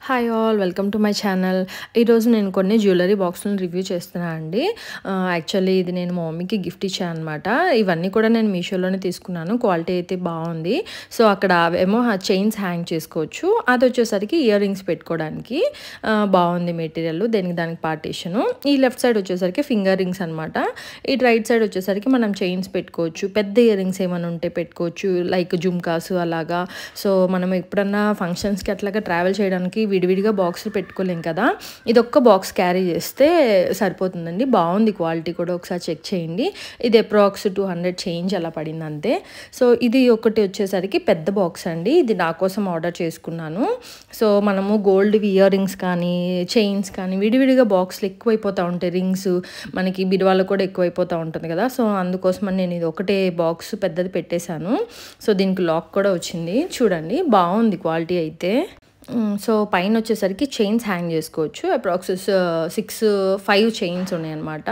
Hi all welcome to my channel. ఈరోజు నేను కొన్ని జ్యువెలరీ బాక్సులను రివ్యూ చేస్తున్నాను అండి. యాక్చువల్లీ ఇది నేను మా మమ్మీకి గిఫ్ట్ ఇచ్చాను అనమాట. ఇవన్నీ కూడా నేను మీషోలోనే తీసుకున్నాను. క్వాలిటీ అయితే బాగుంది. సో అక్కడ ఏమో చైన్స్ హ్యాంగ్ చేసుకోవచ్చు. అది వచ్చేసరికి ఇయర్ రింగ్స్ పెట్టుకోవడానికి బాగుంది మెటీరియల్. దానికి పార్టీషను. ఈ లెఫ్ట్ సైడ్ వచ్చేసరికి ఫింగర్ రింగ్స్ అనమాట. ఈ రైట్ సైడ్ వచ్చేసరికి మనం చైన్స్ పెట్టుకోవచ్చు. పెద్ద ఇయర్ రింగ్స్ ఏమైనా ఉంటే పెట్టుకోవచ్చు, లైక్ జుమ్కాసు అలాగా. సో మనం ఎప్పుడన్నా ఫంక్షన్స్కి అట్లాగా ట్రావెల్ చేయడానికి విడివిడిగా బాక్సులు పెట్టుకోలేం కదా, ఇది ఒక్క బాక్స్ క్యారీ చేస్తే సరిపోతుందండి. బాగుంది క్వాలిటీ కూడా, ఒకసారి చెక్ చేయండి. ఇది అప్రాక్స్ 200 చేంజ్ అలా పడింది అంతే. సో ఇది ఒకటి వచ్చేసరికి పెద్ద బాక్స్ అండి. ఇది నా కోసం ఆర్డర్ చేసుకున్నాను. సో మనము గోల్డ్ ఇయర్ రింగ్స్ కానీ చైన్స్ కానీ విడివిడిగా బాక్స్లు ఎక్కువైపోతూ ఉంటాయి. రింగ్స్ మనకి బిరువాలో కూడా ఎక్కువైపోతూ ఉంటుంది కదా. సో అందుకోసమని నేను ఇది ఒకటే బాక్స్ పెద్దది పెట్టేశాను. సో దీనికి లాక్ కూడా వచ్చింది. చూడండి బాగుంది క్వాలిటీ అయితే. సో పైన వచ్చేసరికి చైన్స్ హ్యాంగ్ చేసుకోవచ్చు. అప్రాక్స్ 5 చైన్స్ ఉన్నాయన్నమాట.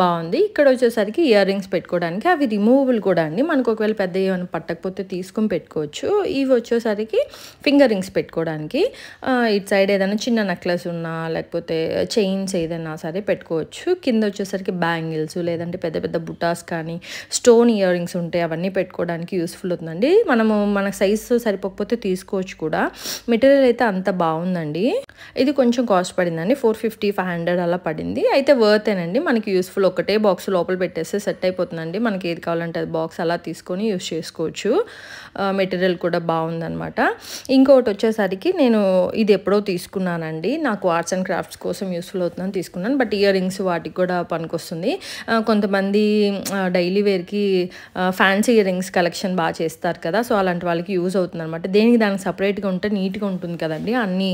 బాగుంది. ఇక్కడ వచ్చేసరికి ఇయర్ రింగ్స్ పెట్టుకోవడానికి అవి రిమూవబుల్ కూడా అండి. మనకు ఒకవేళ పెద్ద ఏమైనా పట్టకపోతే తీసుకొని పెట్టుకోవచ్చు. ఇవి వచ్చేసరికి ఫింగర్ రింగ్స్ పెట్టుకోవడానికి. ఇటు సైడ్ ఏదైనా చిన్న నెక్లెస్ ఉన్నా లేకపోతే చైన్స్ ఏదైనా సరే పెట్టుకోవచ్చు. కింద వచ్చేసరికి బ్యాంగిల్స్ లేదంటే పెద్ద పెద్ద బుటాస్ కానీ స్టోన్ ఇయర్ రింగ్స్ ఉంటే అవన్నీ పెట్టుకోవడానికి యూస్ఫుల్ అవుతుందండి. మన సైజు సరిపోకపోతే తీసుకోవచ్చు కూడా. మెటీరియల్ అయితే అంత బాగుందండి. ఇది కొంచెం కాస్ట్ పడిందండి, 450-500 అలా పడింది. అయితే వర్తేనండి. మనకి యూస్ఫుల్. ఒకటే బాక్స్ లోపల పెట్టేస్తే సెట్ అయిపోతుందండి. మనకి ఏది కావాలంటే అది బాక్స్ అలా తీసుకొని యూస్ చేసుకోవచ్చు. మెటీరియల్ కూడా బాగుందనమాట. ఇంకొకటి వచ్చేసరికి నేను ఇది ఎప్పుడో తీసుకున్నానండి. నాకు ఆర్ట్స్ అండ్ క్రాఫ్ట్స్ కోసం యూస్ఫుల్ అవుతుందని తీసుకున్నాను. బట్ ఇయర్ రింగ్స్ వాటికి కూడా పనికొస్తుంది. కొంతమంది డైలీ వేర్కి ఫ్యాన్సీ ఇయర్ రింగ్స్ కలెక్షన్ బాగా చేస్తారు కదా. సో అలాంటి వాళ్ళకి యూజ్ అవుతుంది అనమాట. దానికి సపరేట్గా ఉంటే నీట్గా ఉంటుంది కదండి, అన్నీ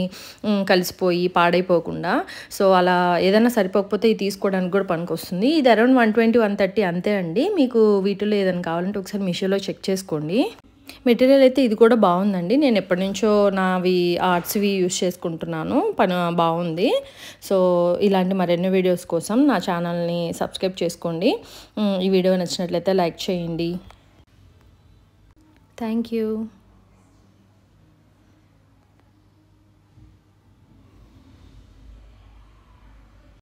కలిసిపోయి పాడైపోకుండా. సో అలా ఏదైనా సరిపోకపోతే ఇది తీసుకోవడానికి కూడా పనికొస్తుంది. ఇది అరౌండ్ 120-130 అంతే అండి. మీకు వీటిలో ఏదైనా కావాలంటే ఒకసారి మీషోలో చెక్ చేసుకోండి. మెటీరియల్ అయితే ఇది కూడా బాగుందండి. నేను ఎప్పటి నుంచో నావి ఆర్ట్స్వి యూస్ చేసుకుంటున్నాను. బాగుంది. సో ఇలాంటి మరెన్నో వీడియోస్ కోసం నా ఛానల్ని సబ్స్క్రైబ్ చేసుకోండి. ఈ వీడియో నచ్చినట్లయితే లైక్ చేయండి. Thank you.